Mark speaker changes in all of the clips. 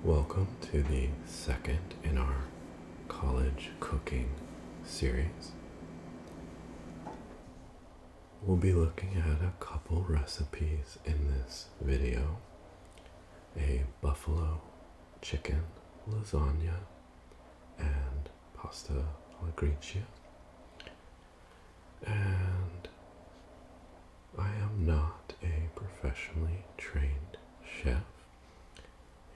Speaker 1: Welcome to the second in our college cooking series. We'll be looking at a couple recipes in this video. A buffalo chicken lasagna and pasta alla Gricia. And I am not a professionally trained chef.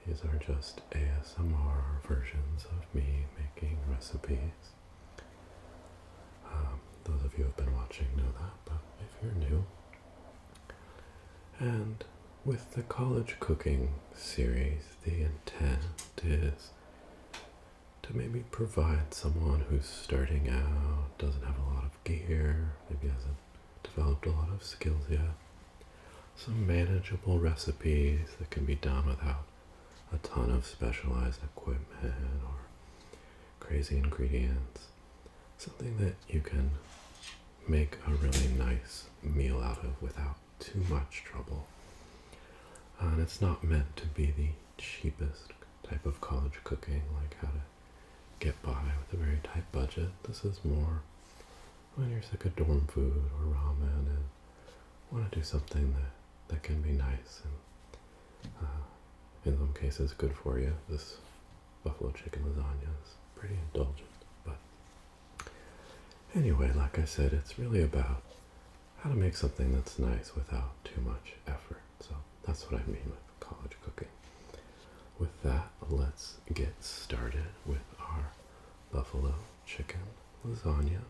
Speaker 1: These are just ASMR versions of me making recipes. Those of you who have been watching know that, but if you're new. And with the college cooking series, the intent is to maybe provide someone who's starting out, doesn't have a lot of gear, maybe hasn't developed a lot of skills yet, some manageable recipes that can be done without a ton of specialized equipment or crazy ingredients. Something that you can make a really nice meal out of without too much trouble. And it's not meant to be the cheapest type of college cooking, like how to get by with a very tight budget. This is more when you're sick of dorm food or ramen and want to do something that can be nice and in some cases good for you. This buffalo chicken lasagna is pretty indulgent. But anyway, like I said, it's really about how to make something that's nice without too much effort. So that's what I mean with college cooking. With that, let's get started with our buffalo chicken lasagna.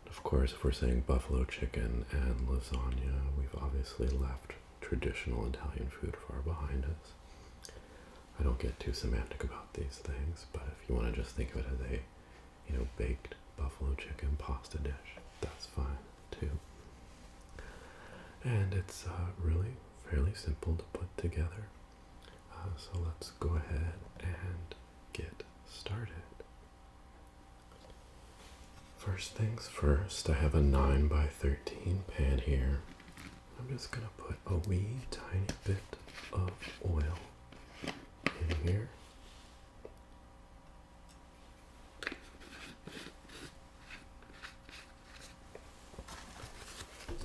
Speaker 1: Of course, if we're saying buffalo chicken and lasagna, we've obviously left traditional Italian food far behind us. I don't get too semantic about these things, but if you want to just think of it as a, baked buffalo chicken pasta dish, that's fine too. And it's really fairly simple to put together. So let's go ahead and get started. First things first, I have a 9 by 13 pan here. I'm just going to put a wee tiny bit of oil in here.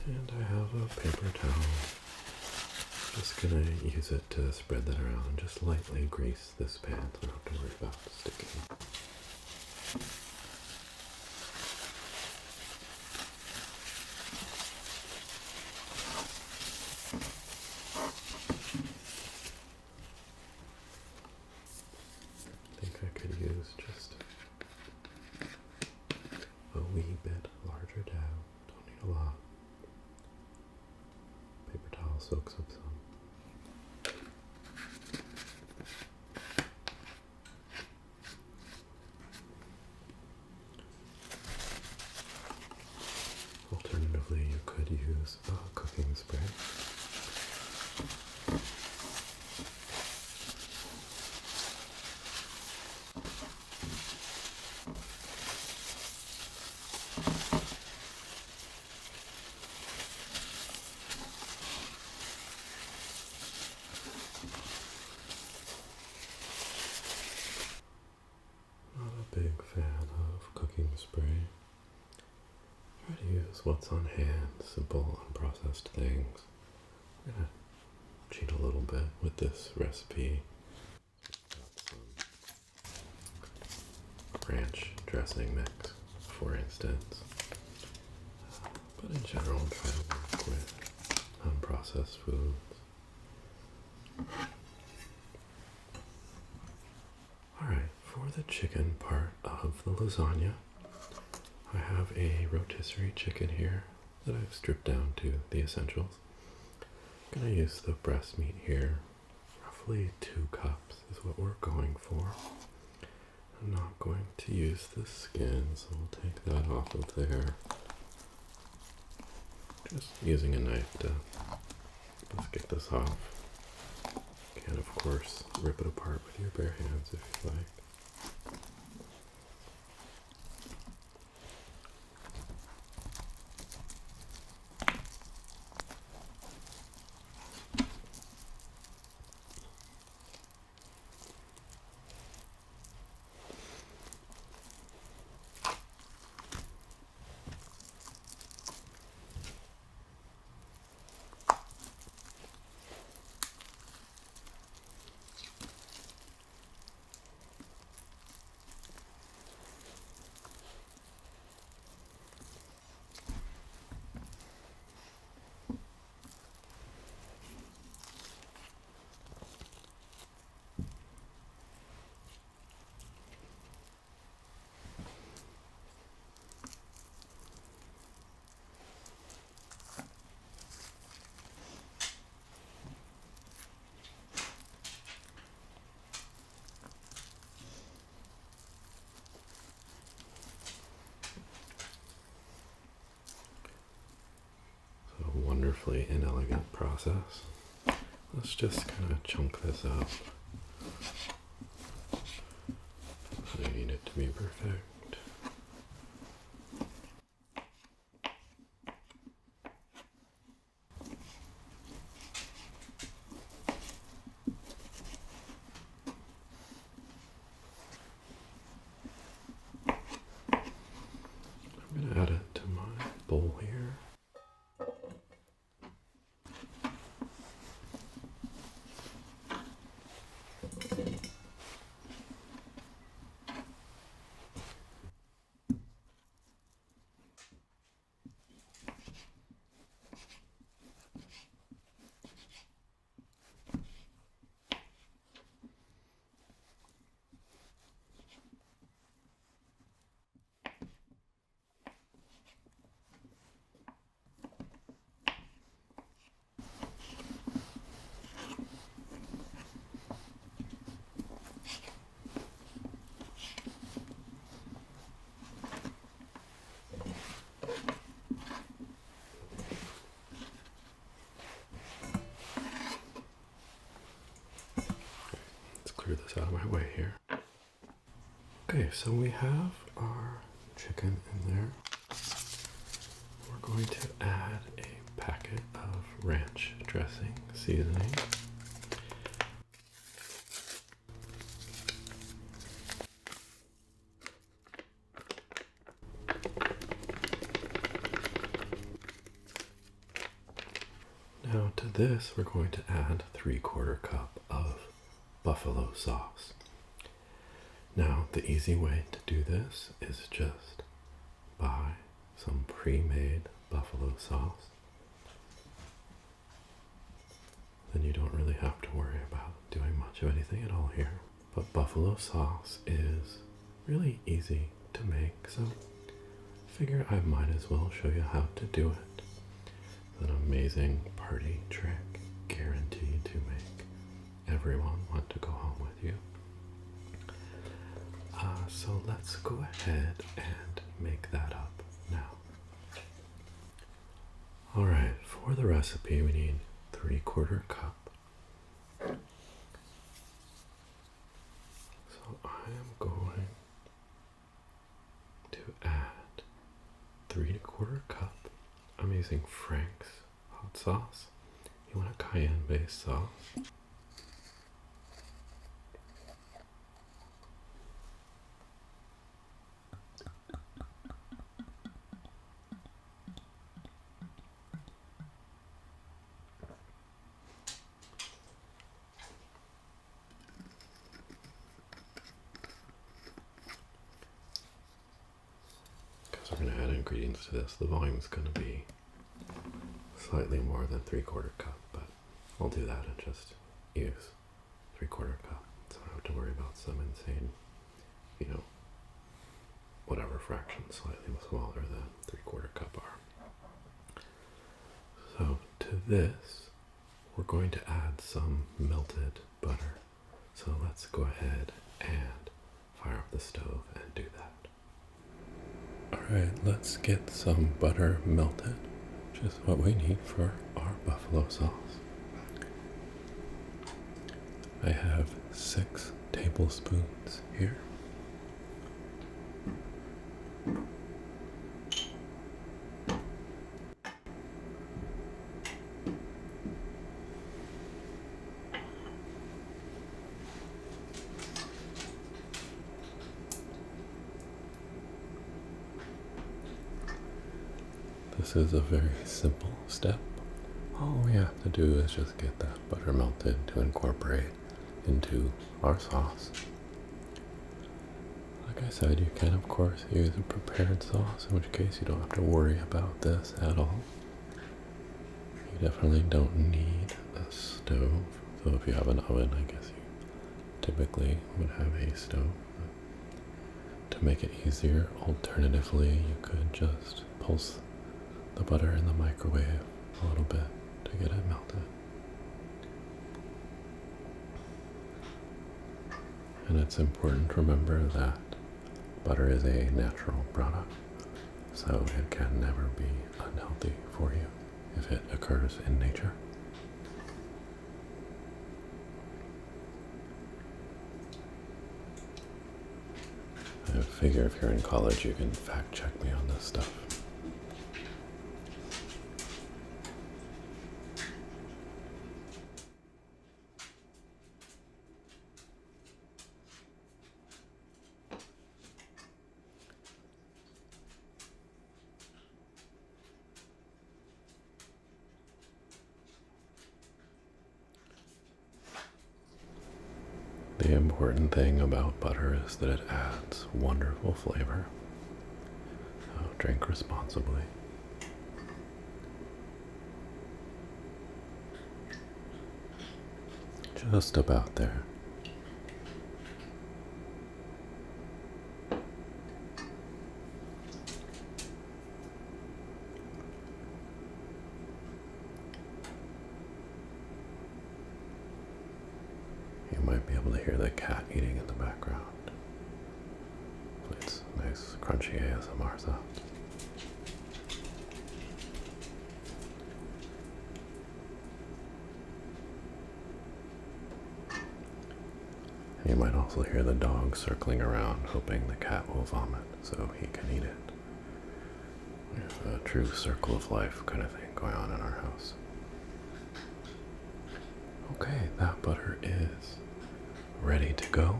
Speaker 1: And I have a paper towel. Just going to use it to spread that around and just lightly grease this pan so I don't have to worry about sticking. I think I could use just a wee bit larger dab. Don't need a lot. Paper towel soaks up some. Alternatively, you could use a cooking spray. Not a big fan of cooking spray. Try to use what's on hand, simple, unprocessed things. I'm going to cheat a little bit with this recipe. Got some ranch dressing mix, for instance. But in general, try to work with unprocessed foods. Alright, for the chicken part of the lasagna, I have a rotisserie chicken here that I've stripped down to the essentials. I'm going to use the breast meat here. Roughly 2 cups is what we're going for. I'm not going to use the skin, so we'll take that off of there. Just using a knife to just get this off. You can, of course, rip it apart with your bare hands if you like. process. Let's just kind of chunk this up. I don't need it to be perfect. I'm going to add it to my bowl here. Clear this out of my way here. Okay, so we have our chicken in there. We're going to add a packet of ranch dressing seasoning. Now to this, we're going to add 3/4 cup of buffalo sauce. Now, the easy way to do this is just buy some pre-made buffalo sauce. Then you don't really have to worry about doing much of anything at all here. But buffalo sauce is really easy to make, so I figure I might as well show you how to do it. It's an amazing party trick, guaranteed to make everyone want to go home with you. So let's go ahead and make that up now. Alright, for the recipe we need 3/4 cup. So I am going to add 3/4 cup. I'm using Frank's hot sauce. You want a cayenne based sauce. We're going to add ingredients to this. The volume is going to be slightly more than 3/4 cup, but I'll do that and just use 3/4 cup, so I don't have to worry about some insane, whatever fraction slightly smaller than 3/4 cup are. So to this, we're going to add some melted butter. So let's go ahead and fire up the stove and do that. Alright, let's get some butter melted, just what we need for our buffalo sauce. I have 6 tablespoons here. This is a very simple step. All we have to do is just get that butter melted to incorporate into our sauce. Like I said, you can of course use a prepared sauce, in which case you don't have to worry about this at all. You definitely don't need a stove, so if you have an oven, I guess you typically would have a stove. But to make it easier, alternatively, you could just pulse the butter in the microwave a little bit to get it melted. And it's important to remember that butter is a natural product, so it can never be unhealthy for you if it occurs in nature. figure if you're in college, you can fact check me on this stuff. The important thing about butter is that it adds wonderful flavor. So drink responsibly. Just about there. You might be able to hear the cat eating in the background. It's nice crunchy ASMR sounds. You might also hear the dog circling around, hoping the cat will vomit so he can eat it. There's a true circle of life kind of thing going on in our house. Okay, that butter is ready to go.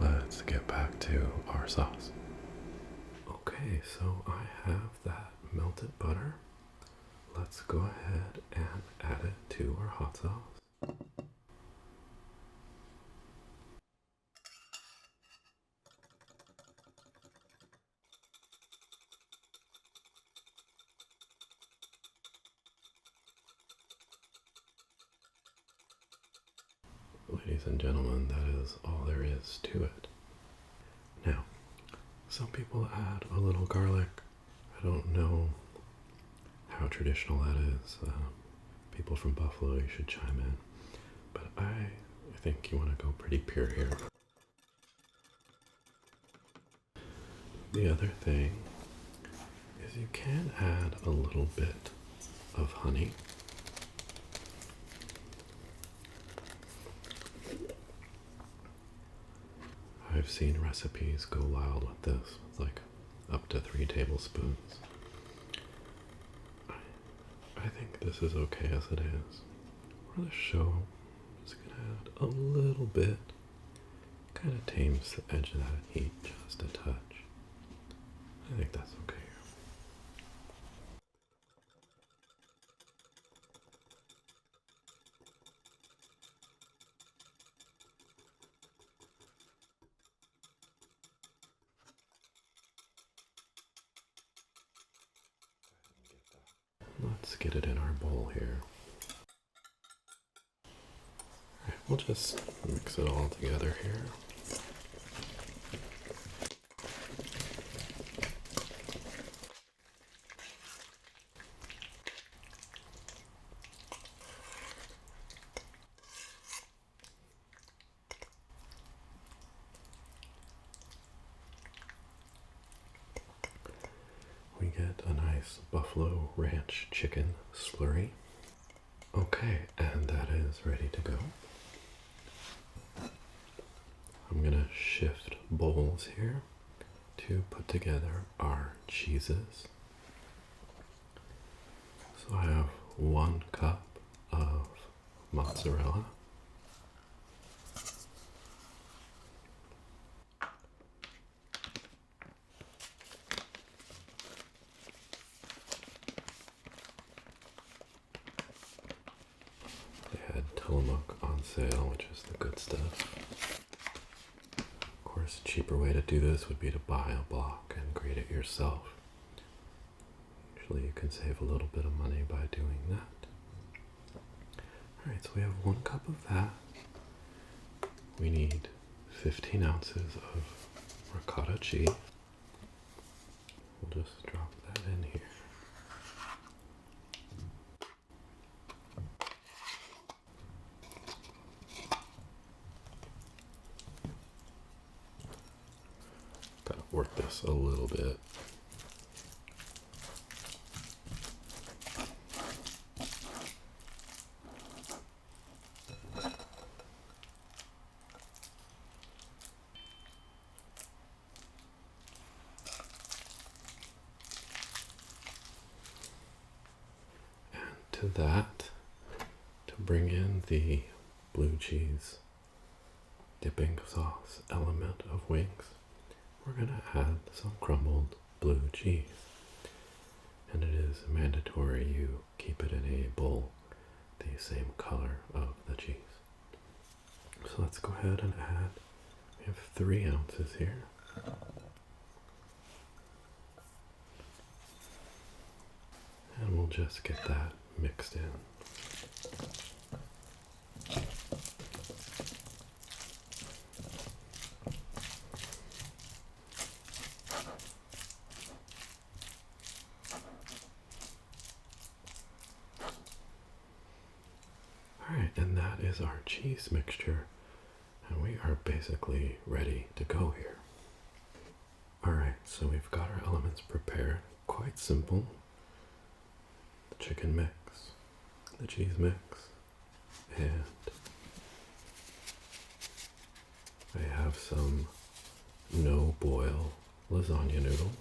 Speaker 1: Let's get back to our sauce. Okay, so I have that melted butter. Let's go ahead and add it to our hot sauce. Ladies and gentlemen, that is all there is to it. Now, some people add a little garlic. I don't know how traditional that is. People from Buffalo, you should chime in. But I think you want to go pretty pure here. The other thing is you can add a little bit of honey. I've seen recipes go wild with this, with like up to 3 tablespoons. I think this is okay as it is. For the show, I'm just gonna add a little bit. Kind of tames the edge of that heat just a touch. I think that's okay. Let's get it in our bowl here. All right, we'll just mix it all together here. We get a nice buffalo ranch chicken slurry. Okay, and that is ready to go. I'm gonna shift bowls here to put together our cheeses. So I have 1 cup of mozzarella. They had Tillamook on sale, which is the good stuff. Of course, a cheaper way to do this would be to buy a block and grate it yourself. Usually you can save a little bit of money by doing that. Alright, so we have 1 cup of that. We need 15 ounces of ricotta cheese. We'll just drop that in here. Gotta work this a little bit. to that, to bring in the blue cheese dipping sauce element of wings, we're going to add some crumbled blue cheese. And it is mandatory you keep it in a bowl the same color of the cheese. So let's go ahead and add, we have 3 ounces here. And we'll just get that mixed in. Alright, and that is our cheese mixture, and we are basically ready to go here. Alright, so we've got our elements prepared. Quite simple. The chicken mix, the cheese mix, and I have some no-boil lasagna noodles.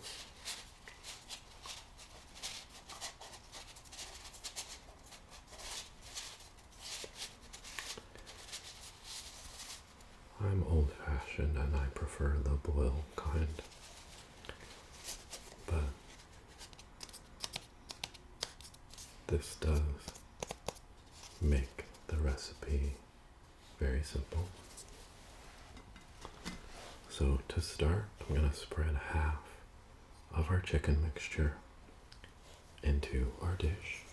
Speaker 1: I'm old-fashioned and I prefer the boil kind, but this does make the recipe very simple. So to start, I'm going to spread half of our chicken mixture into our dish.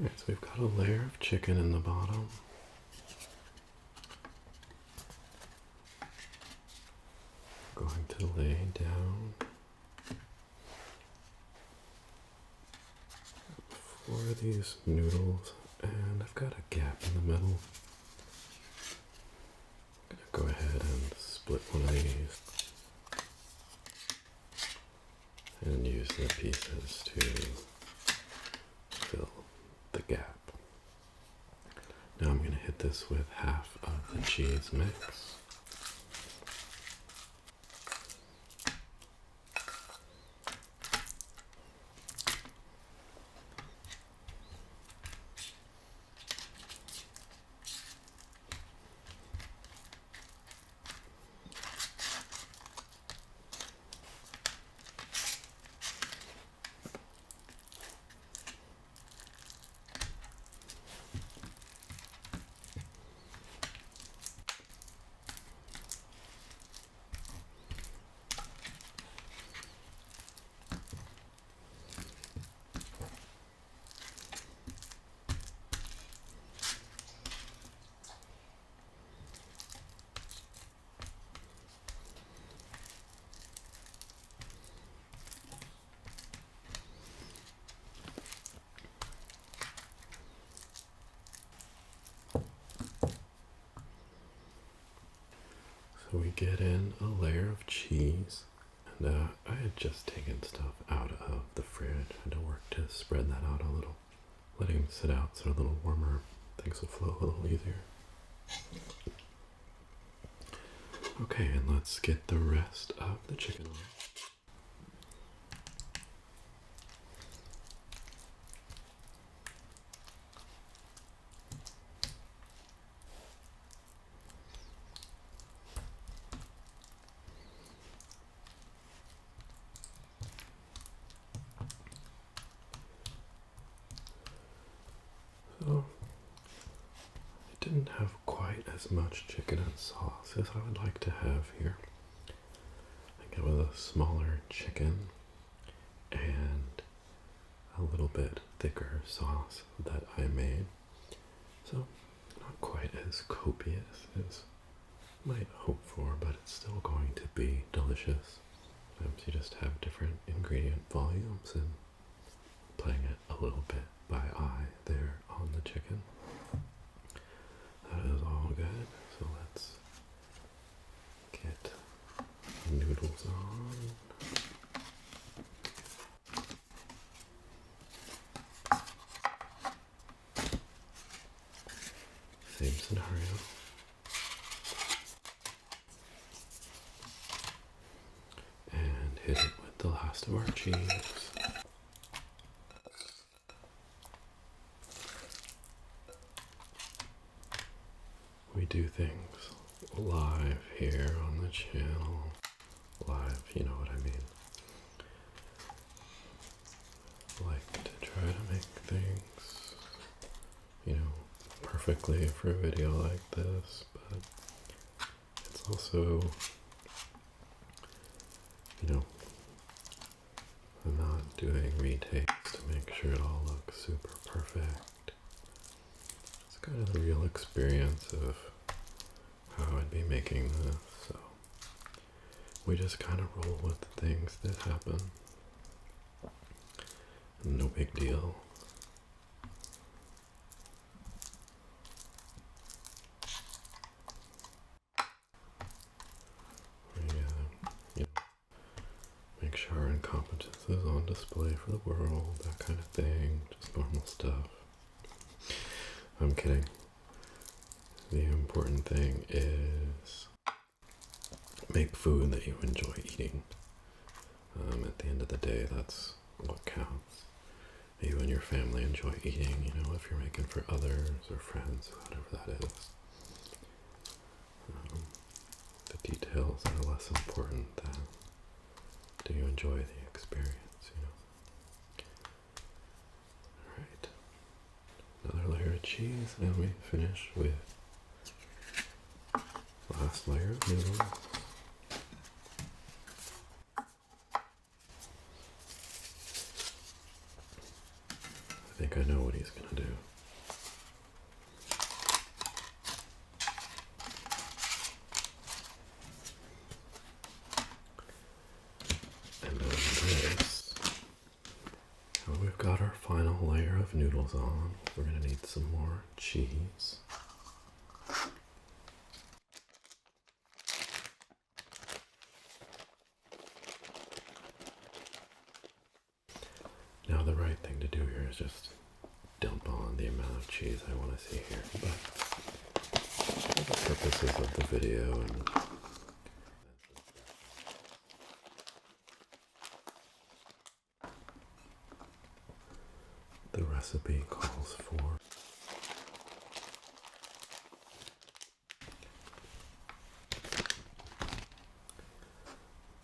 Speaker 1: Alright, so we've got a layer of chicken in the bottom. Going to lay down for these noodles, and I've got a gap in the middle. I'm going to go ahead and split one of these and use the pieces to fill the gap. Now I'm going to hit this with half of the cheese mix. So we get in a layer of cheese, and I had just taken stuff out of the fridge. I had to work to spread that out a little, letting them sit out so they're a little warmer. Things will flow a little easier. Okay, and let's get the rest of the chicken on. So, I didn't have quite as much chicken and sauce as I would like to have here. I think it was a smaller chicken and a little bit thicker sauce that I made. So, not quite as copious as you might hope for, but it's still going to be delicious. Sometimes you just have different ingredient volumes and playing it a little bit by eye there on the chicken. That is all good. So let's get noodles on. Same scenario. And hit it with the last of our cheese. We do things live here on the channel. Live, you know what I mean. Like to try to make things, perfectly for a video like this, but it's also, I'm not doing retakes to make sure it all looks super perfect. It's kind of the real experience of how I'd be making this, so we just kind of roll with the things that happen. No big deal. Make sure our incompetence is on display for the world, that kind of thing, just normal stuff. I'm kidding. The important thing is make food that you enjoy eating. At the end of the day, that's what counts. You and your family enjoy eating, if you're making for others or friends, whatever that is. The details are less important than do you enjoy the experience, Alright. Another layer of cheese, and we finish with last layer of noodles. I think I know what he's gonna do. And then this, now we've got our final layer of noodles on. We're gonna need some more cheese. Now the right thing to do here is just dump on the amount of cheese I want to see here, but for the purposes of the video and the recipe calls for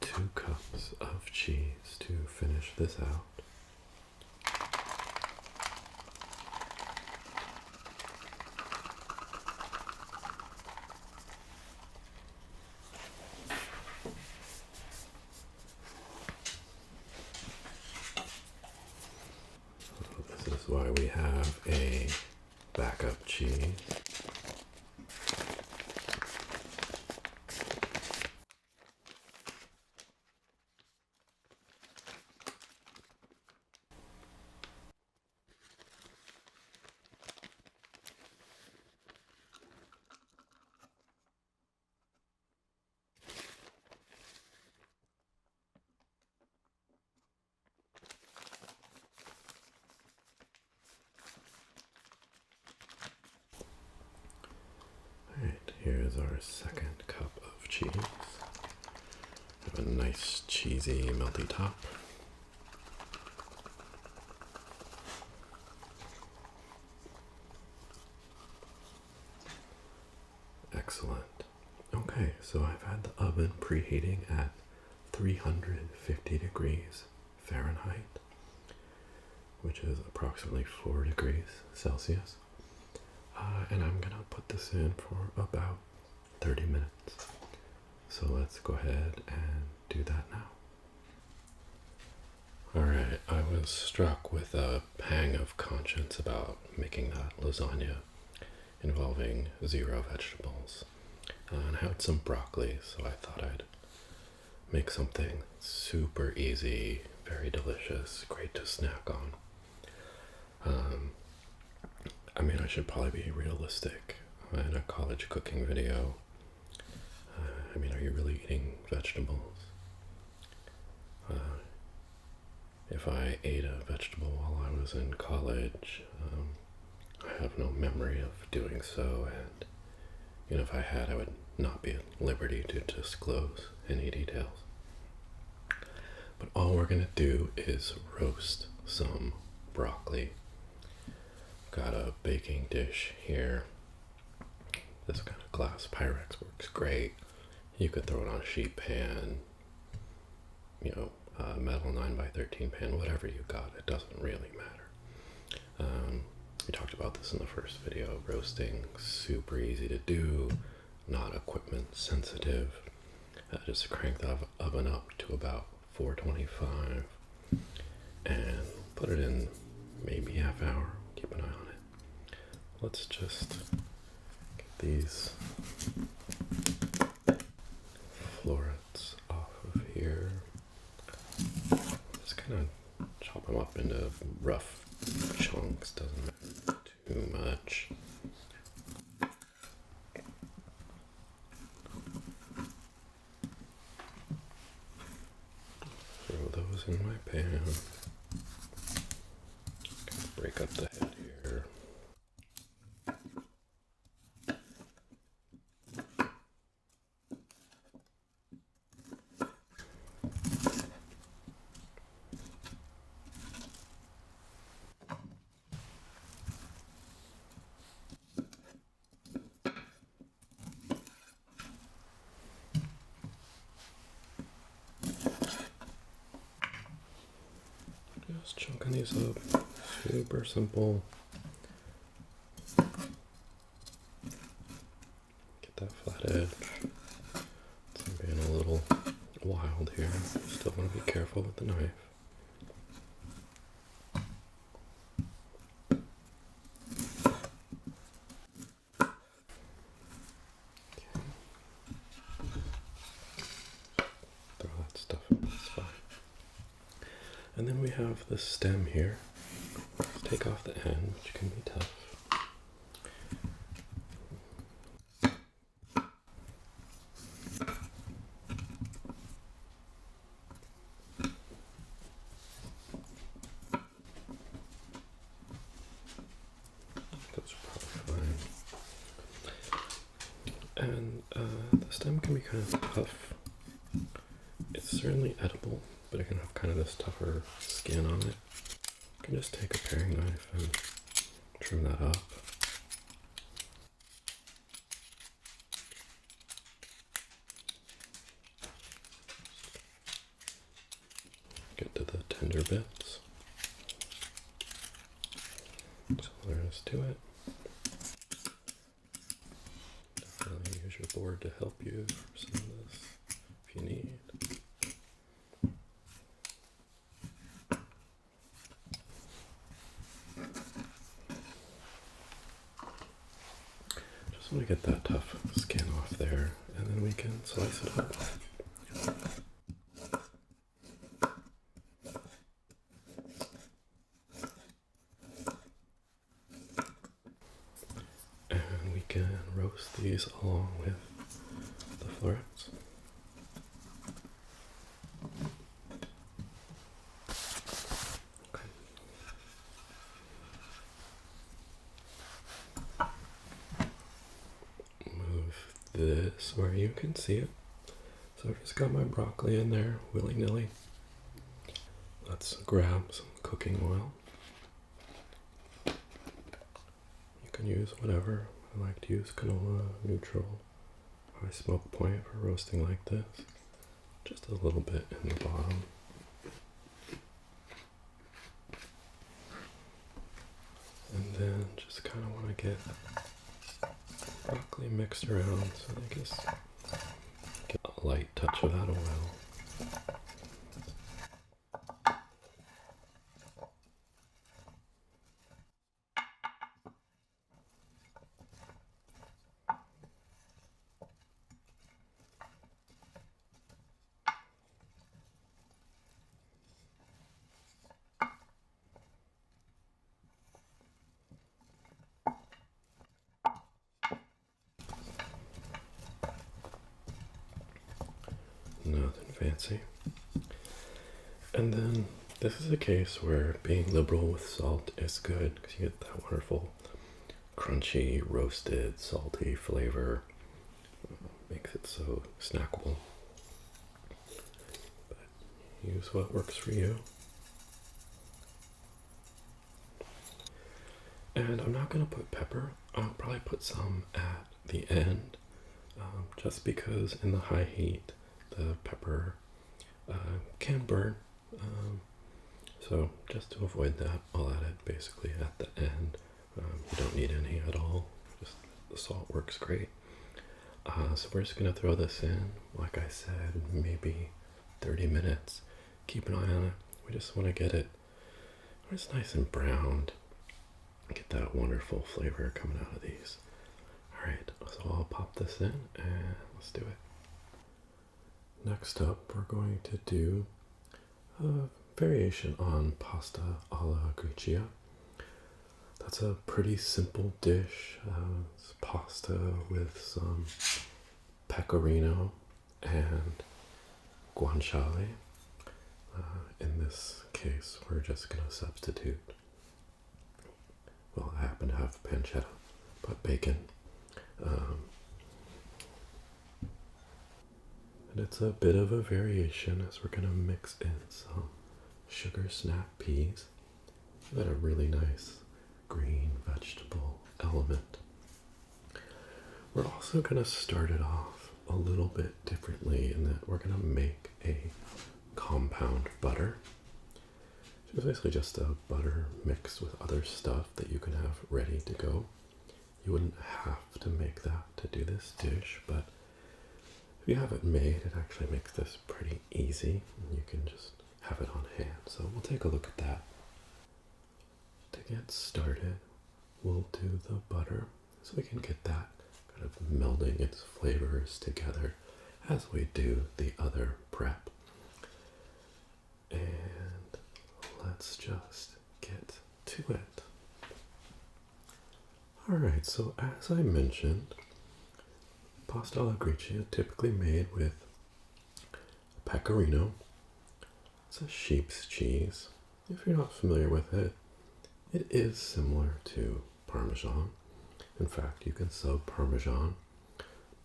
Speaker 1: 2 cups of cheese to finish this out. This is why we have a backup cheese. Here's our second cup of cheese. Have a nice cheesy melty top. Excellent. Okay, so I've had the oven preheating at 350 degrees Fahrenheit, which is approximately 4 degrees Celsius. And I'm gonna put this in for about 30 minutes. So let's go ahead and do that now. Alright, I was struck with a pang of conscience about making that lasagna involving 0 vegetables. And I had some broccoli, so I thought I'd make something super easy, very delicious, great to snack on. Um, I mean, I should probably be realistic in a college cooking video. I mean, are you really eating vegetables? If I ate a vegetable while I was in college, I have no memory of doing so, and if I had, I would not be at liberty to disclose any details. But all we're gonna do is roast some broccoli. Got a baking dish here. This kind of glass Pyrex works great. You could throw it on a sheet pan, metal 9x13 pan, whatever you got. It doesn't really matter. We talked about this in the first video. Roasting, super easy to do, not equipment sensitive. Just crank the oven up to about 425 and put it in maybe half hour. Keep an eye on it. Let's just get these florets off of here. Just kind of chop them up into rough chunks, doesn't matter too much. Throw those in my pan. Break up the head here. Just chunking these up, super simple. Get that flat edge. I'm being a little wild here. Still want to be careful with the knife. Throw that stuff in, it's fine. And then we have the stem here. Let's take off the end, which can be tough. Those are probably fine. And the stem can be kind of tough. It's certainly edible, but it can have kind of this tougher skin on it. You can just take a paring knife and trim that up. Get to the tender bits. That's all there is to it. Definitely use your board to help you for some of this if you need. Just want to get that tough skin off there, and then we can slice it up. And we can roast these along with the florets. This where you can see it. So I've just got my broccoli in there willy-nilly. Let's grab some cooking oil. You can use whatever. I like to use canola, neutral, high smoke point for roasting like this. Just a little bit in the bottom. And then just kind of want to get broccoli mixed around so they just get a light touch of that oil. nothing fancy. And then this is a case where being liberal with salt is good because you get that wonderful crunchy, roasted, salty flavor. Makes it so snackable. But use what works for you. And I'm not going to put pepper. I'll probably put some at the end, just because in the high heat, the pepper can burn. So just to avoid that, I'll add it basically at the end. You don't need any at all. Just the salt works great. So we're just going to throw this in, like I said, maybe 30 minutes. Keep an eye on it. We just want to get it when it's nice and browned. Get that wonderful flavor coming out of these. Alright, so I'll pop this in and let's do it. Next up, we're going to do a variation on pasta alla Gricia. That's a pretty simple dish. It's pasta with some pecorino and guanciale. In this case, we're just going to substitute. Well, I happen to have pancetta, but bacon. And it's a bit of a variation as we're going to mix in some sugar snap peas. Give that a really nice green vegetable element. We're also going to start it off a little bit differently in that we're going to make a compound butter. It's basically just a butter mixed with other stuff that you can have ready to go. You wouldn't have to make that to do this dish, but if you have it made, it actually makes this pretty easy. And you can just have it on hand. So we'll take a look at that. To get started, we'll do the butter so we can get that kind of melding its flavors together as we do the other prep. And let's just get to it. Alright, so as I mentioned, pasta alla Gricia typically made with pecorino. It's a sheep's cheese. If you're not familiar with it, it is similar to Parmesan. In fact, you can sub Parmesan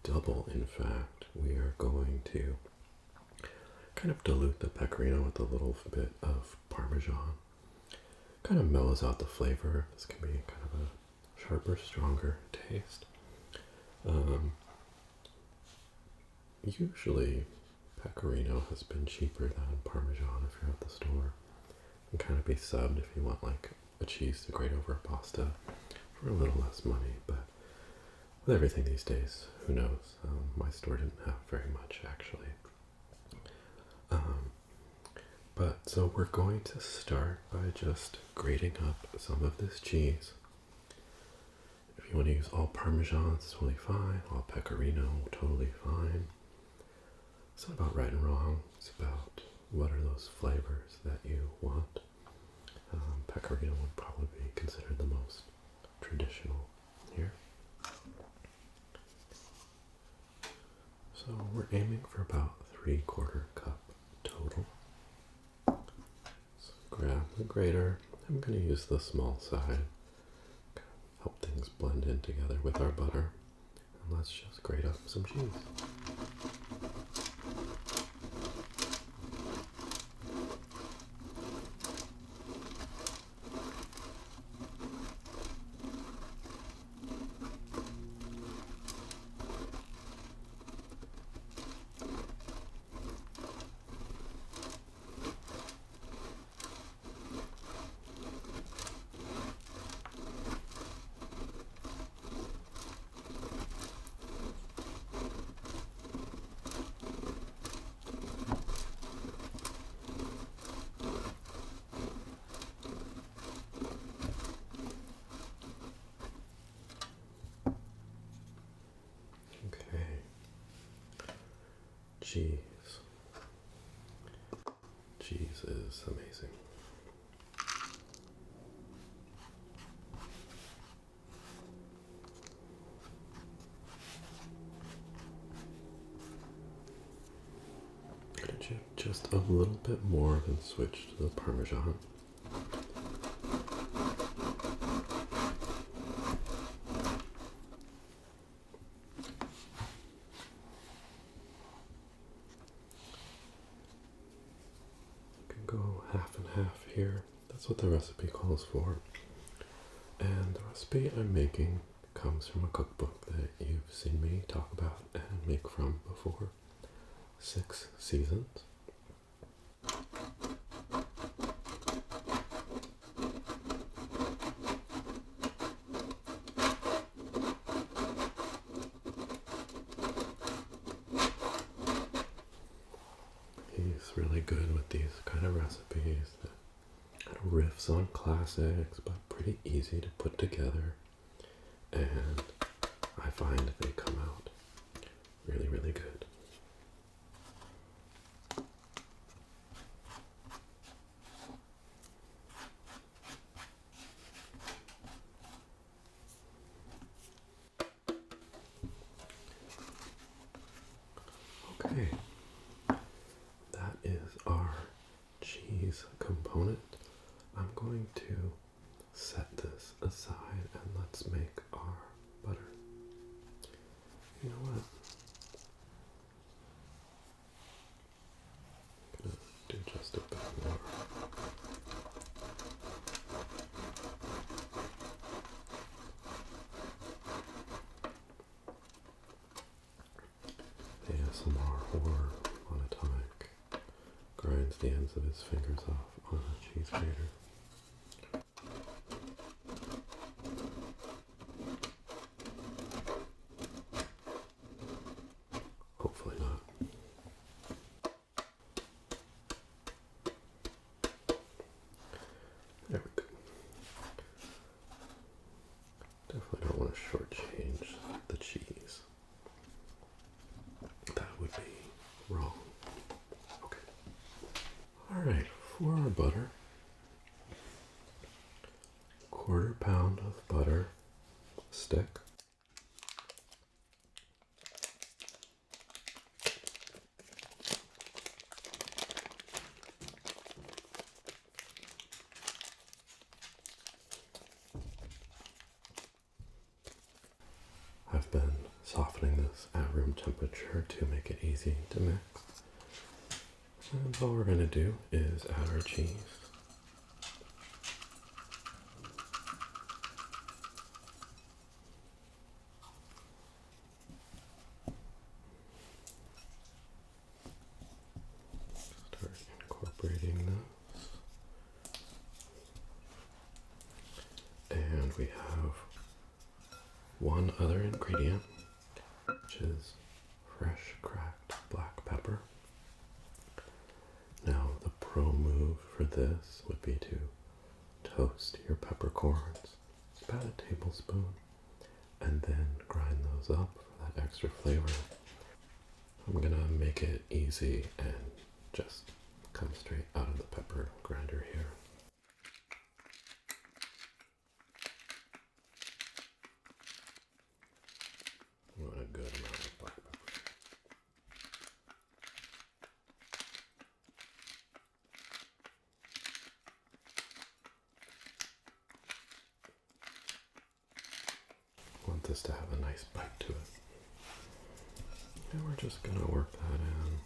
Speaker 1: double. In fact, we are going to kind of dilute the pecorino with a little bit of Parmesan. Kind of mellows out the flavor. This can be kind of a sharper, stronger taste. Usually, pecorino has been cheaper than Parmesan if you're at the store. And kind of be subbed if you want like a cheese to grate over a pasta for a little less money. But with everything these days, who knows? My store didn't have very much actually. But so we're going to start by just grating up some of this cheese. If you want to use all Parmesan, it's totally fine. All Pecorino, totally fine. It's not about right and wrong. It's about what are those flavors that you want. Pecorino would probably be considered the most traditional here. So we're aiming for about 3/4 cup total. So grab the grater. I'm going to use the small side. Help things blend in together with our butter. And let's just grate up some cheese. Cheese. Cheese is amazing. change it just a little bit more and switch to the Parmesan. Go half and half here. That's what the recipe calls for. And the recipe I'm making comes from a cookbook that you've seen me talk about and make from before. 6 Seasons. He's really good with these kind of recipes that kind of riffs on classics, but pretty easy to put together. And I find they come out really, really good. Okay, that is our cheese component. I'm going to set this aside and let's make our butter. You know what? I'm gonna do just a bit more. ASMR horror monotonic grinds the ends of his fingers off on a cheese grater. Hopefully not. There we go. Definitely don't want to shortchange the cheese. That would be wrong. Okay. Alright, for our butter, 1/4 pound of butter stick. I've been softening this at room temperature to make it easy to mix. And all we're going to do is add our cheese. Start incorporating this. And we have one other ingredient, which is fresh cracked black pepper. Now the pro move for this would be to toast your peppercorns, about a tablespoon, and then grind those up for that extra flavor. I'm gonna make it easy and just come straight out of the pepper grinder here. I want a good amount of black pepper. I want this to have a nice bite to it. And we're just going to work that in.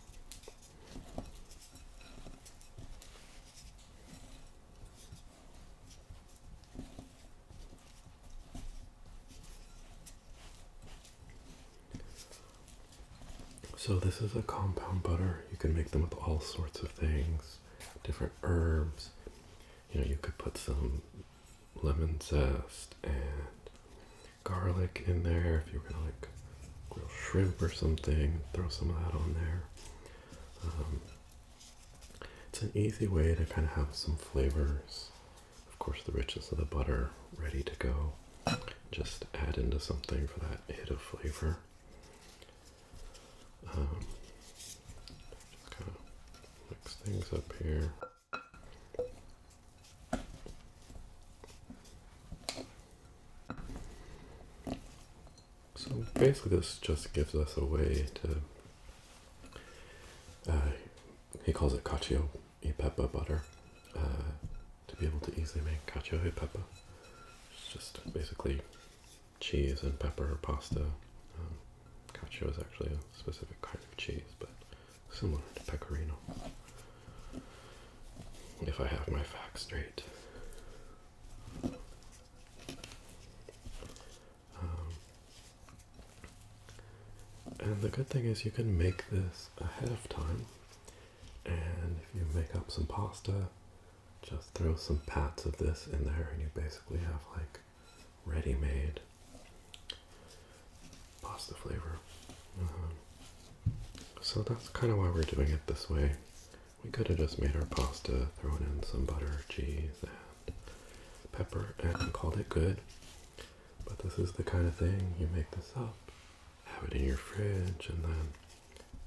Speaker 1: So this is a compound butter. You can make them with all sorts of things, different herbs. You know, you could put some lemon zest and garlic in there if you're gonna like grill shrimp or something. Throw some of that on there. It's an easy way to kind of have some flavors. Of course, the richness of the butter ready to go. Just add into something for that hit of flavor. Just kind of mix things up here. So basically this just gives us a way to He calls it cacio e pepe butter, to be able to easily make cacio e pepe. It's just basically cheese and pepper pasta. Cacio is actually a specific kind of cheese, but similar to pecorino. If I have my facts straight. And the good thing is you can make this ahead of time, and if you make up some pasta, just throw some pats of this in there and you basically have like ready-made pasta flavor. So that's kind of why we're doing it this way. We could have just made our pasta, thrown in some butter, cheese, and pepper, and called it good. But this is the kind of thing, you make this up, have it in your fridge, and then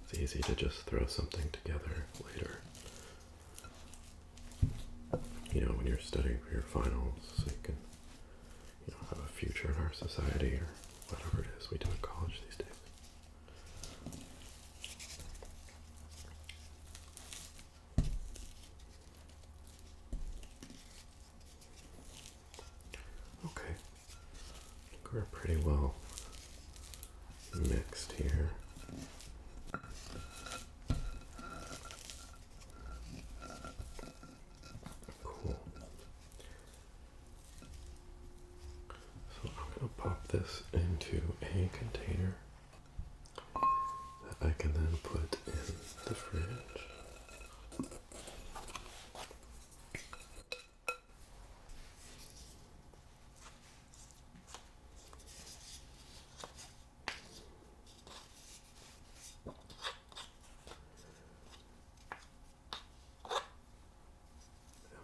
Speaker 1: it's easy to just throw something together later. You know, when you're studying for your finals, so you can, have a future in our society, or whatever it is we do in college these days. Okay, I think we're pretty well mixed here. Cool. So I'm going to pop this into a container that I can then put in the fridge.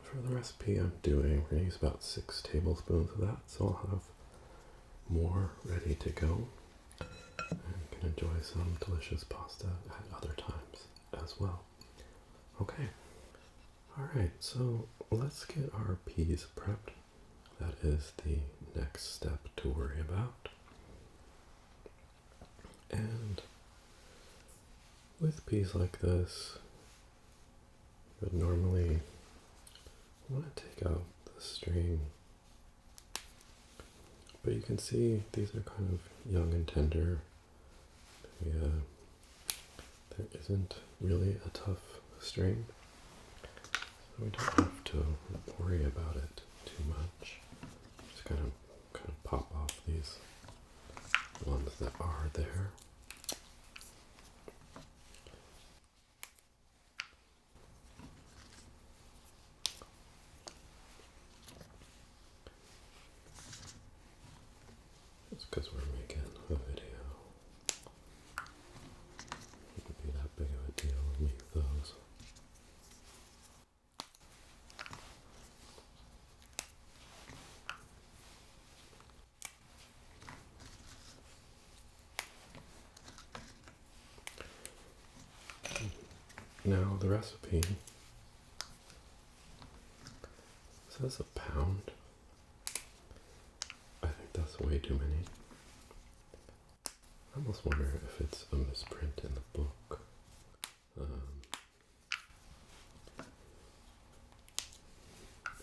Speaker 1: For the recipe I'm doing, we're going to use about 6 tablespoons of that, so I'll have more ready to go and can enjoy some delicious pasta at other times as well. Okay, alright, so let's get our peas prepped. That is the next step to worry about. And with peas like this, you would normally want to take out the string, but you can see these are kind of young and tender. There isn't really a tough string, so we don't have to worry about it too much. Just kind of pop off these ones that are there. It's because we're making a video. It wouldn't be that big of a deal to make those. Now the recipe says a pound. I think that's way too many. I almost wonder if it's a misprint in the book.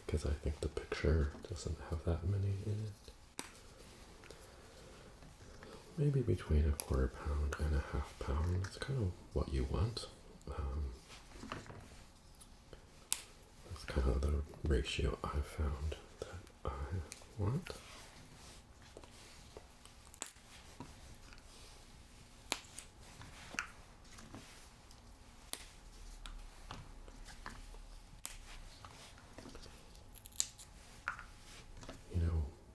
Speaker 1: Because I think the picture doesn't have that many in it. Maybe between a quarter pound and a half pound. It's kind of what you want. That's kind of the ratio I found that I want.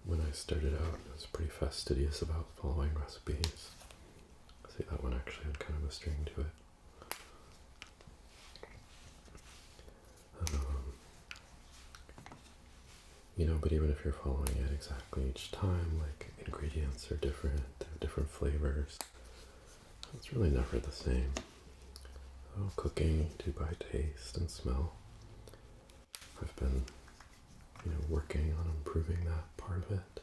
Speaker 1: When I started out, I was pretty fastidious about following recipes. See, that one actually had kind of a string to it. But even if you're following it exactly each time, like ingredients are different, they have different flavors. It's really never the same. So cooking, do by taste and smell. I've been working on improving that part of it.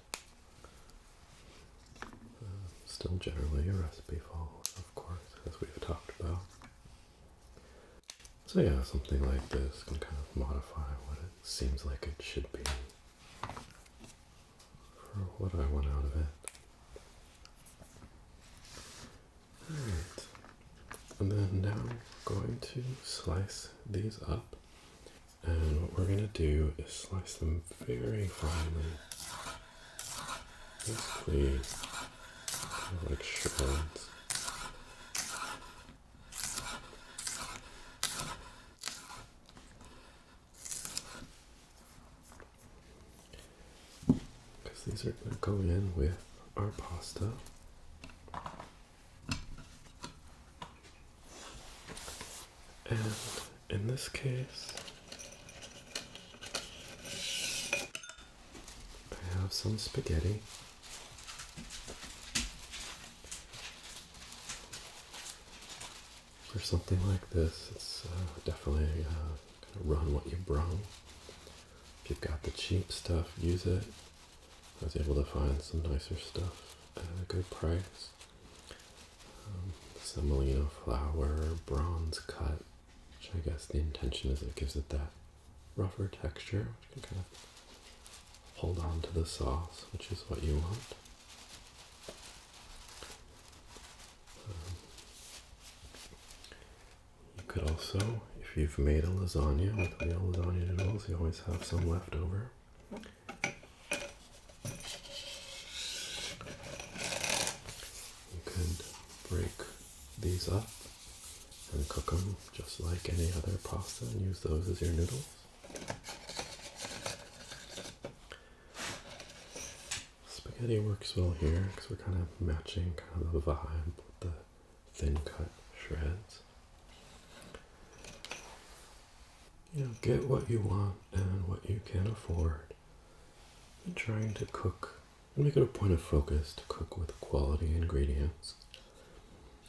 Speaker 1: Still generally a recipe follows, of course, as we've talked about. So yeah, something like this can kind of modify what it seems like it should be for what I want out of it. Alright, and then now we're going to slice these up, and what we're going to do is slice them very finely, basically kind of like shreds. Because these are going to go in with our pasta. And in this case, I have some spaghetti. For something like this, it's definitely kind of run what you brung. If you've got the cheap stuff, use it. I was able to find some nicer stuff at a good price. Semolina flour, bronze cut, which I guess the intention is it gives it that rougher texture, which can kind of hold on to the sauce, which is what you want. You could also, if you've made a lasagna with real lasagna noodles, you always have some left over. You could break these up and cook them just like any other pasta and use those as your noodles. Spaghetti works well here because we're kind of matching kind of the vibe with the thin cut shreds. You know, get what you want and what you can afford. And trying to cook and make it a point of focus to cook with quality ingredients.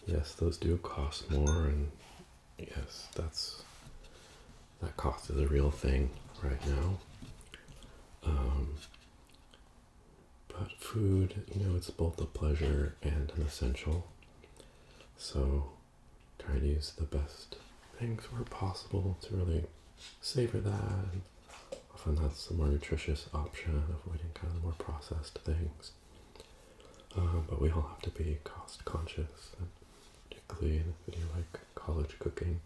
Speaker 1: Yes, those do cost more, and yes, that cost is a real thing right now. But food, you know, it's both a pleasure and an essential. So try to use the best things where possible to really savor that. And often that's the more nutritious option, avoiding kind of the more processed things. But we all have to be cost conscious, and particularly in a video like college cooking.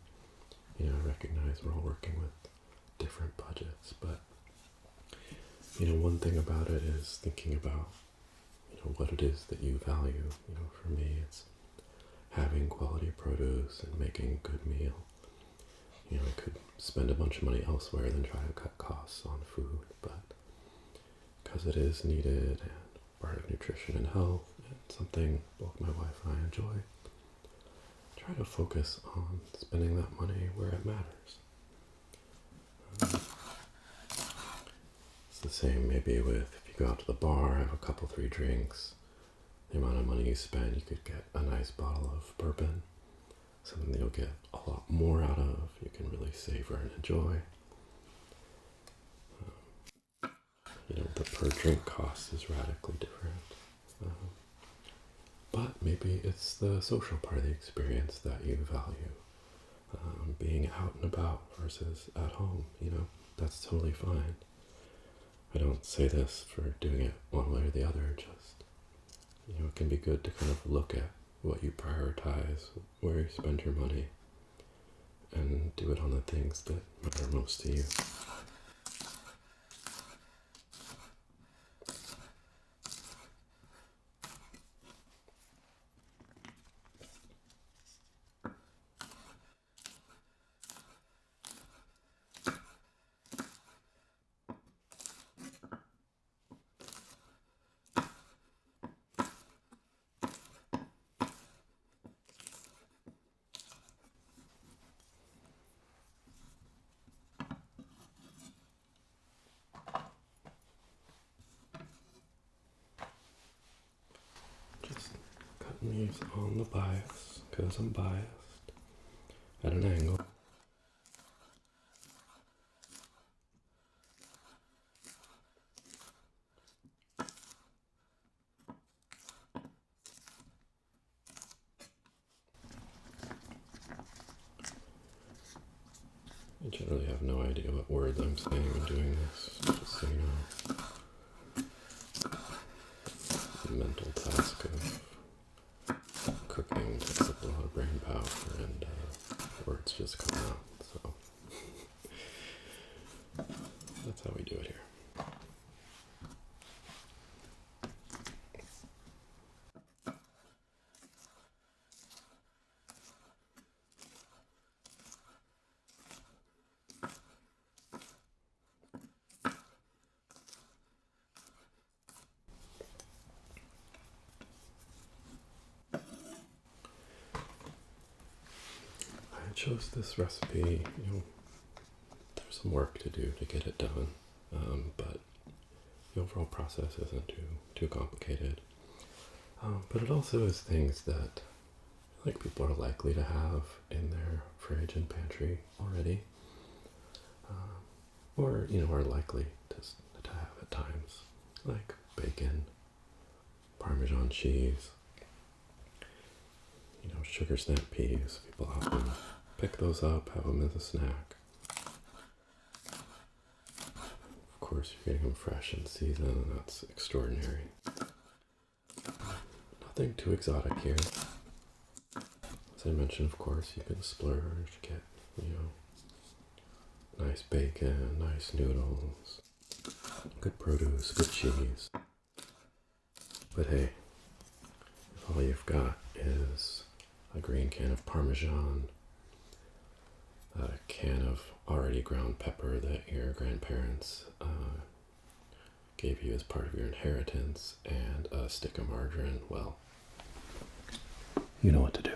Speaker 1: You know, I recognize we're all working with different budgets, but you know, one thing about it is thinking about, you know, what it is that you value. You know, for me, it's having quality produce and making a good meal. You know, I could spend a bunch of money elsewhere than try to cut costs on food, but because it is needed and part of nutrition and health, and something both my wife and I enjoy, try to focus on spending that money where it matters. It's the same maybe with if you go out to the bar, have a couple, 3 drinks, the amount of money you spend, you could get a nice bottle of bourbon, something that you'll get a lot more out of, you can really savor and enjoy. You know, the per drink cost is radically different. But maybe it's the social part of the experience that you value. Being out and about versus at home, you know, that's totally fine. I don't say this for doing it one way or the other, just, you know, it can be good to kind of look at what you prioritize, where you spend your money, and do it on the things that matter most to you. Just cutting these on the bias, because I'm biased, at an angle. I generally have no idea what words I'm saying when doing this, just so you know. The mental task of cooking takes up a lot of brain power, and words just come out, so that's how we do it here. I chose this recipe, there's some work to do to get it done, but the overall process isn't too complicated. But it also is things that like people are likely to have in their fridge and pantry already, or are likely to have at times, like bacon, Parmesan cheese, sugar snap peas. People often pick those up, have them as a snack. Of course, you're getting them fresh and seasoned, and that's extraordinary. Nothing too exotic here. As I mentioned, of course, you can splurge, get, nice bacon, nice noodles, good produce, good cheese. But hey, if all you've got is a green can of Parmesan, a can of already ground pepper that your grandparents gave you as part of your inheritance, and a stick of margarine, well, you know what to do.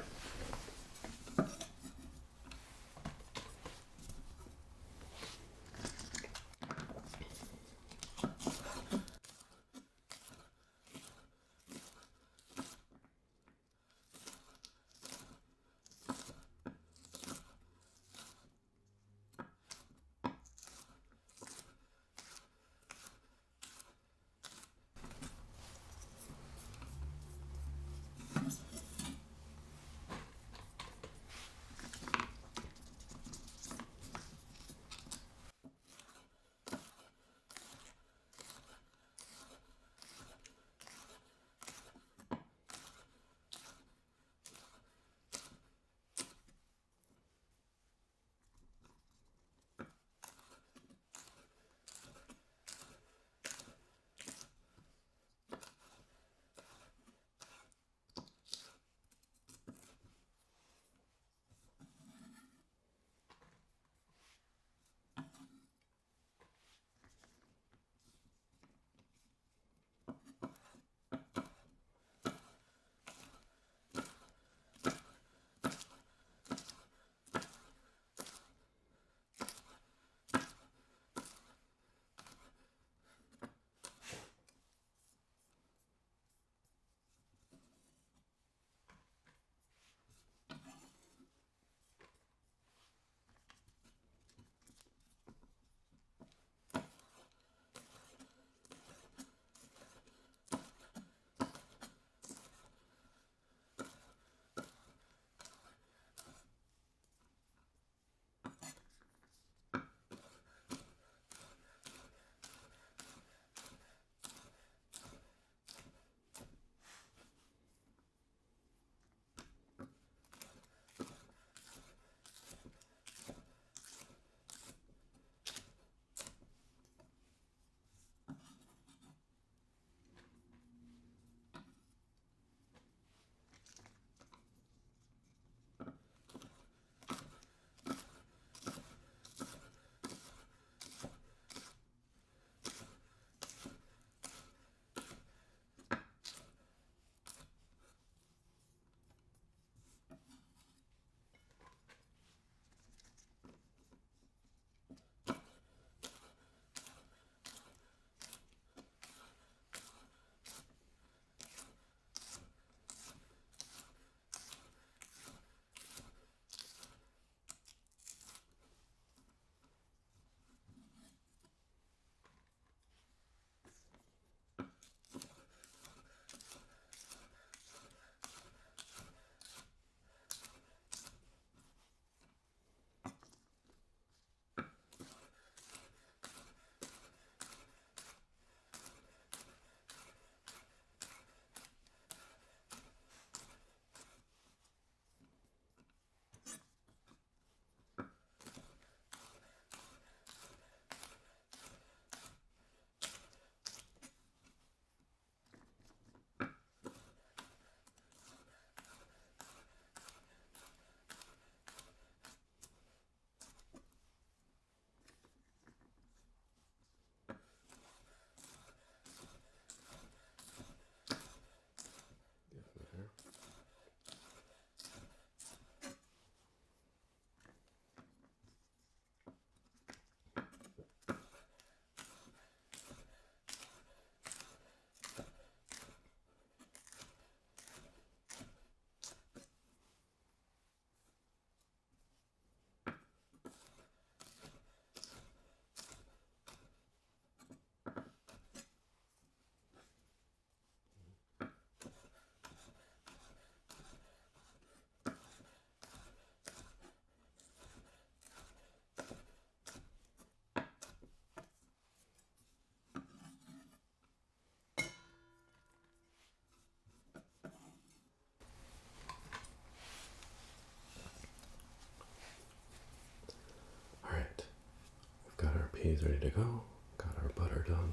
Speaker 1: peas ready to go. Got our butter done.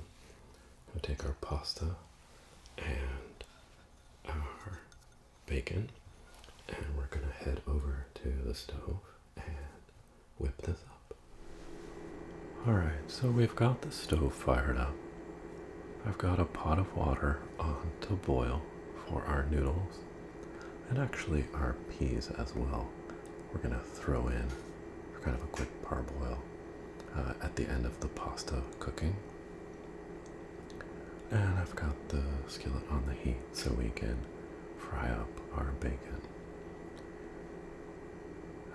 Speaker 1: We'll take our pasta and our bacon, and we're gonna head over to the stove and whip this up. Alright, so we've got the stove fired up. I've got a pot of water on to boil for our noodles, and actually our peas as well. We're gonna throw in for kind of a quick parboil at the end of the pasta cooking. And I've got the skillet on the heat so we can fry up our bacon.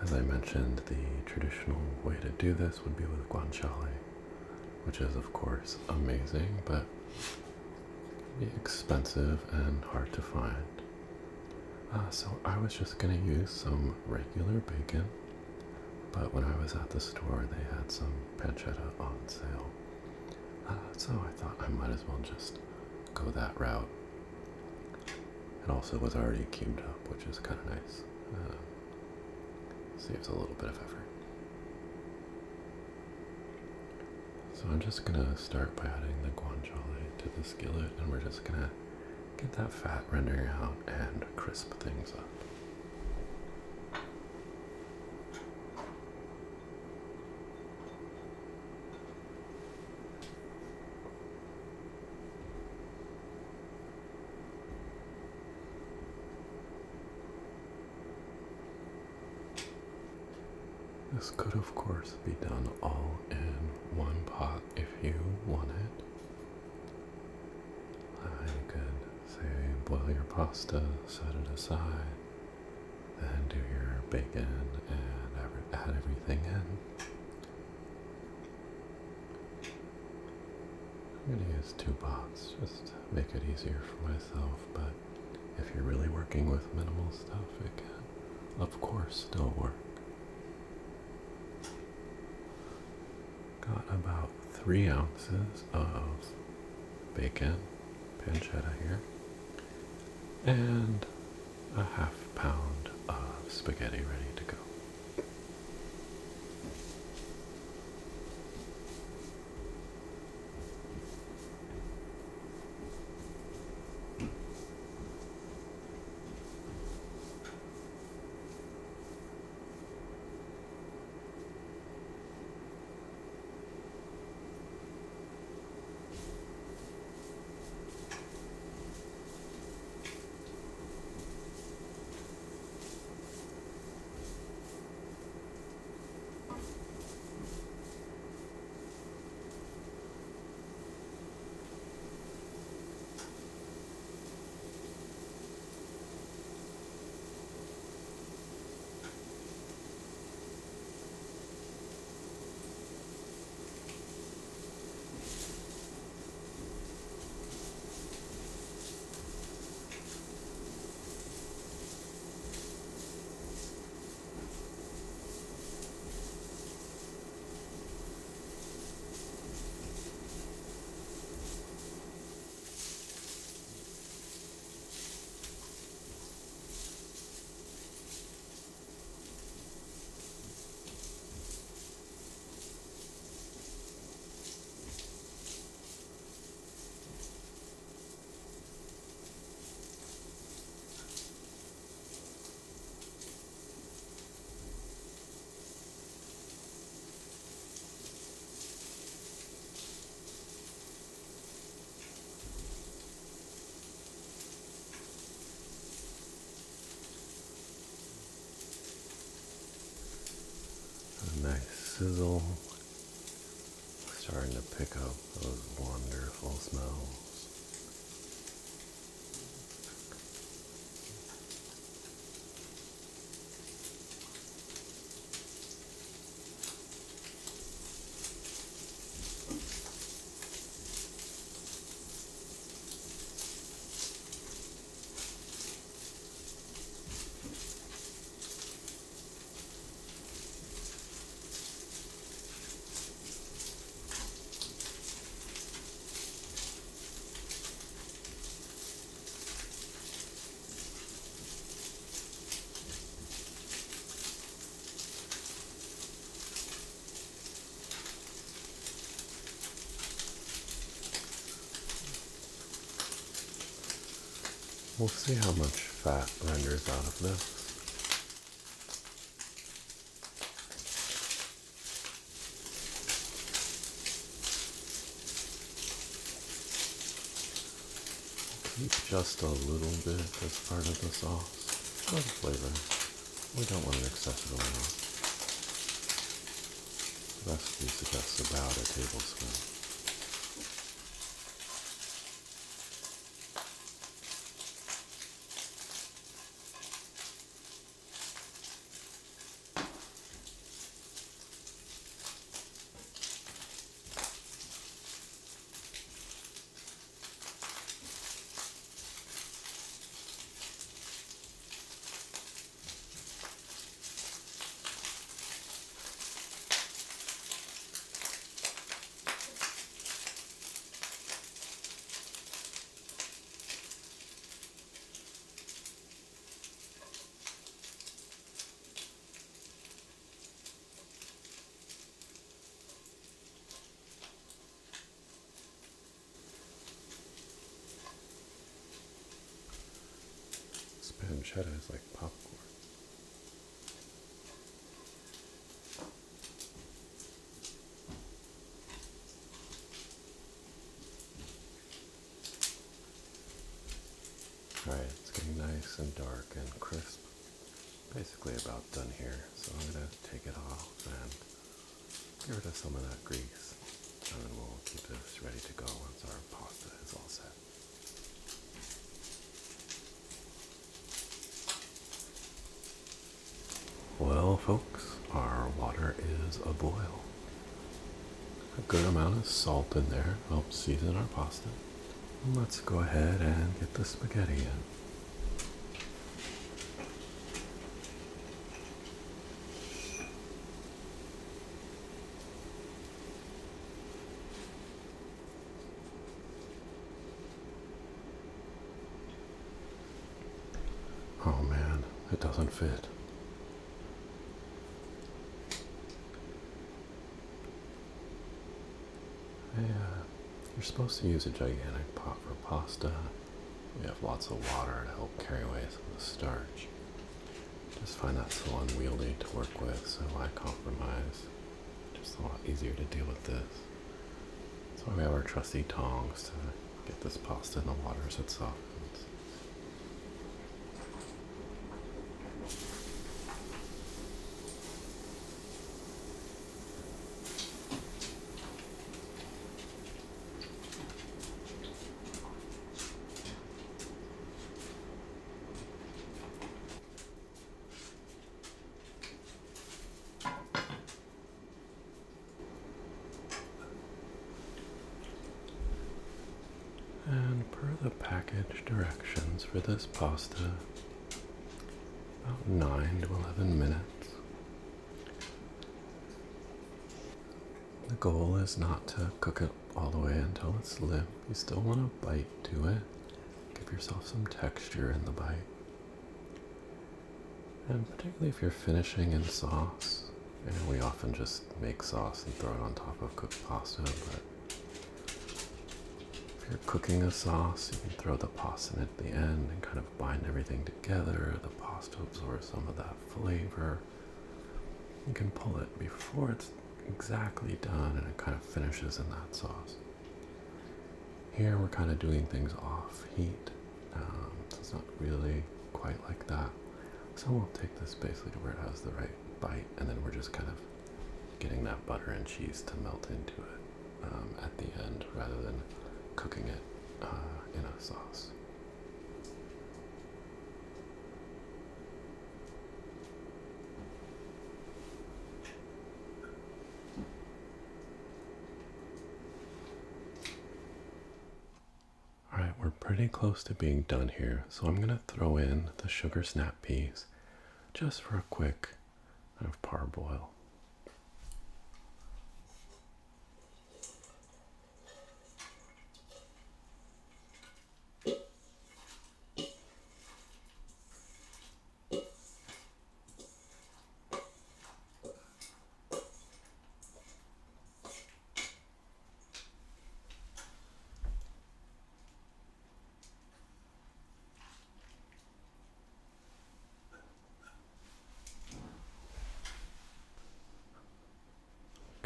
Speaker 1: As I mentioned, the traditional way to do this would be with guanciale, which is of course amazing, but can be expensive and hard to find. So I was just going to use some regular bacon, but when I was at the store they had some pancetta on sale. So I thought I might as well just go that route. It also was already cubed up, which is kind of nice. Saves a little bit of effort. So I'm just going to start by adding the guanciale to the skillet, and we're just going to get that fat rendering out and crisp things up. This could of course be done all in one pot if you want it. You could say boil your pasta, set it aside, then do your bacon and add everything in. I'm going to use 2 pots just to make it easier for myself, but if you're really working with minimal stuff, it can of course still work. Got about 3 ounces of bacon, pancetta here, and a half pound of spaghetti ready to go. Nice sizzle, starting to pick up those wonderful smells. We'll see how much fat renders out of this. Keep just a little bit as part of the sauce for the flavor. We don't want it excessive amount. The recipe suggests about a tablespoon. Pancetta is like popcorn. Alright, it's getting nice and dark and crisp. Basically about done here. So I'm going to take it off and get rid of some of that grease. And then we'll keep this ready to go once our pasta is all set. Well, folks, our water is aboil. A good amount of salt in there helps season our pasta. Let's go ahead and get the spaghetti in. Oh man, it doesn't fit. You're supposed to use a gigantic pot for pasta. We have lots of water to help carry away some of the starch. Just find that so unwieldy to work with, so I compromise. Just a lot easier to deal with this. That's why we have our trusty tongs to get this pasta in the water as it softens. And per the package directions for this pasta, about 9 to 11 minutes. The goal is not to cook it all the way until it's limp. You still want to bite to it. Give yourself some texture in the bite. And particularly if you're finishing in sauce, we often just make sauce and throw it on top of cooked pasta, but if you're cooking a sauce, you can throw the pasta in at the end and kind of bind everything together. The pasta absorbs some of that flavor. You can pull it before it's exactly done and it kind of finishes in that sauce. Here we're kind of doing things off heat, so it's not really quite like that. So we'll take this basically to where it has the right bite, and then we're just kind of getting that butter and cheese to melt into it at the end rather than cooking it in a sauce. Alright, we're pretty close to being done here, so I'm going to throw in the sugar snap peas just for a quick kind of parboil.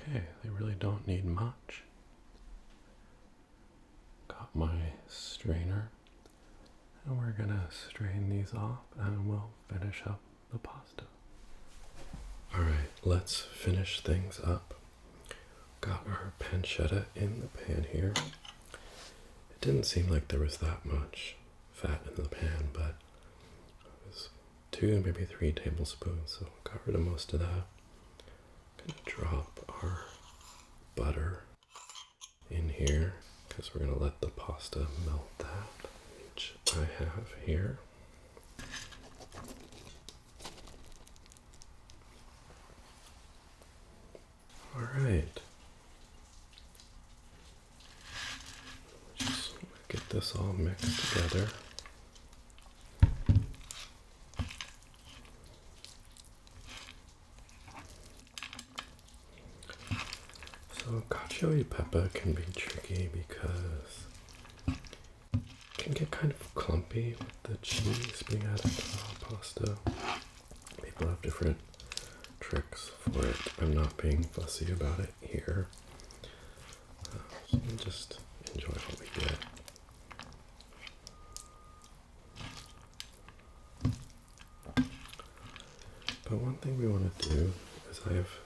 Speaker 1: Okay, they really don't need much. Got my strainer, and we're gonna strain these off and we'll finish up the pasta. Alright, let's finish things up. Got our pancetta in the pan here. It didn't seem like there was that much fat in the pan, but it was 2, maybe 3 tablespoons, so got rid of most of that. Gonna drop our butter in here because we're gonna let the pasta melt that, which I have here. Alright. Just get this all mixed together. So cacio e pepe can be tricky because it can get kind of clumpy with the cheese being added to the pasta. People have different tricks for it. I'm not being fussy about it here. So we'll just enjoy what we get. But one thing we want to do is I've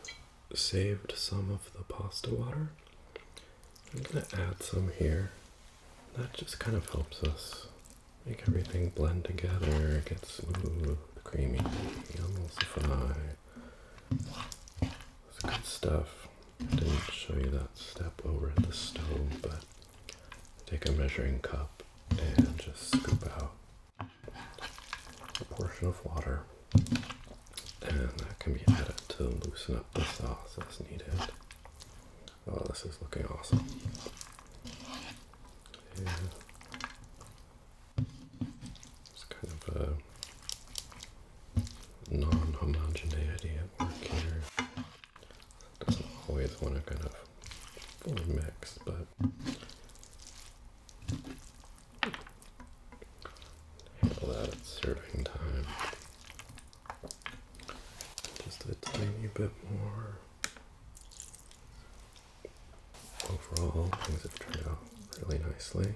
Speaker 1: saved some of the pasta water. I'm going to add some here. That just kind of helps us make everything blend together, get smooth, creamy, emulsify. It's good stuff. I didn't show you that step over at the stove, but take a measuring cup and just scoop out a portion of water, and that can be added to loosen up the sauce as needed. Oh, this is looking awesome. Yeah. It's kind of a non-homogeneity at work here. It doesn't always want to kind of fully mix, but handle that at serving time. Just a tiny bit more. Overall, things have turned out really nicely.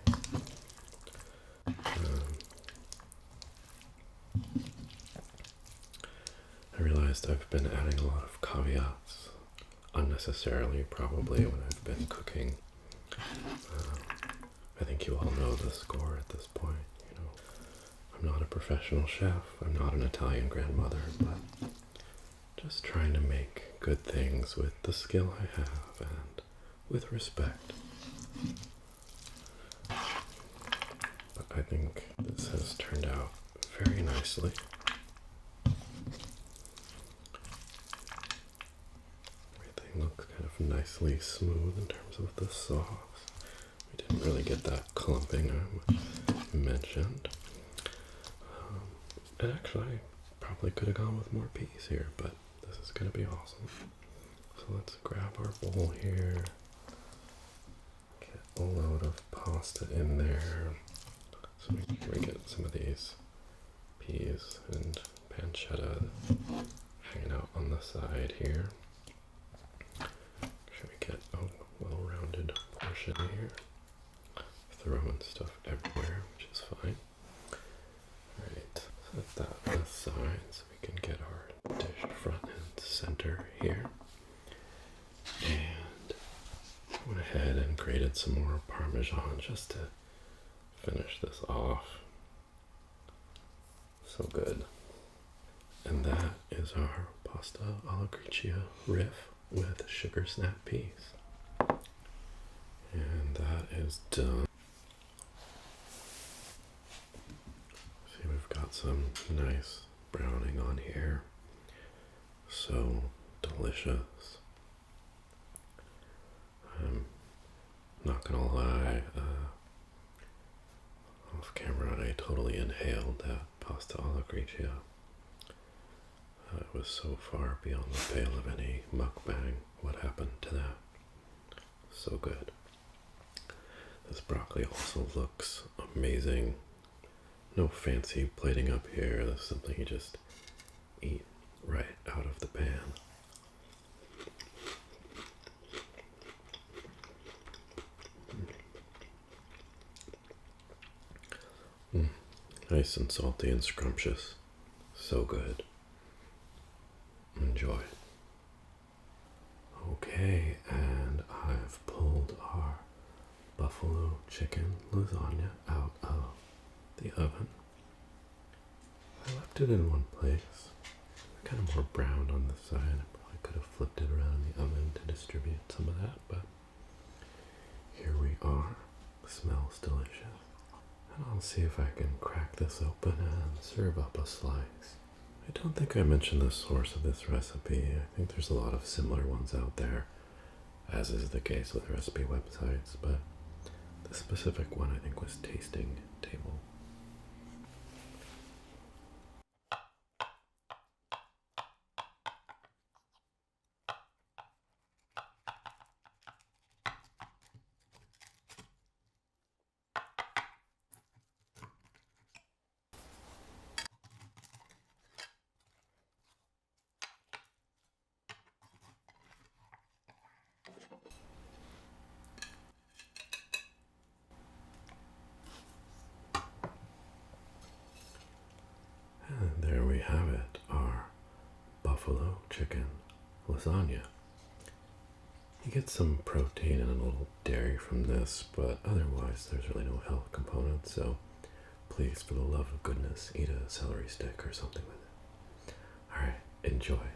Speaker 1: I realized I've been adding a lot of caveats unnecessarily, probably, when I've been cooking. I think you all know the score at this point. You know, I'm not a professional chef. I'm not an Italian grandmother, but just trying to make good things with the skill I have and with respect. But I think this has turned out very nicely. Everything looks kind of nicely smooth in terms of the sauce. We didn't really get that clumping I mentioned. And actually, I probably could have gone with more peas here, but this is going to be awesome. So let's grab our bowl here. Get a load of pasta in there. So we get some of these peas and pancetta hanging out on the side here. Should we get a well-rounded portion here? Throwing stuff everywhere, which is fine. Alright, set that aside so we can get our dish front and center here. And I went ahead and grated some more Parmesan just to finish this off. So good. And that is our pasta alla Gricia riff with sugar snap peas. And that is done. See, we've got some nice browning on here. So delicious. I'm not gonna lie, off camera I totally inhaled that pasta alla Gricia. It was so far beyond the pale of any mukbang. What happened to that? So good. This broccoli also looks amazing. No fancy plating up here. This is something you just eat right out of the pan. Nice and salty and scrumptious. So good. Enjoy. Okay, and I've pulled our buffalo chicken lasagna out of the oven. I left it in one place. Kind of more brown on the side. I probably could have flipped it around in the oven to distribute some of that, but here we are. Smells delicious. And I'll see if I can crack this open and serve up a slice. I don't think I mentioned the source of this recipe. I think there's a lot of similar ones out there, as is the case with recipe websites, but the specific one I think was Tasting Table. And there we have it, our buffalo chicken lasagna. You get some protein and a little dairy from this, but otherwise there's really no health component, so please, for the love of goodness, eat a celery stick or something with it. Alright, enjoy.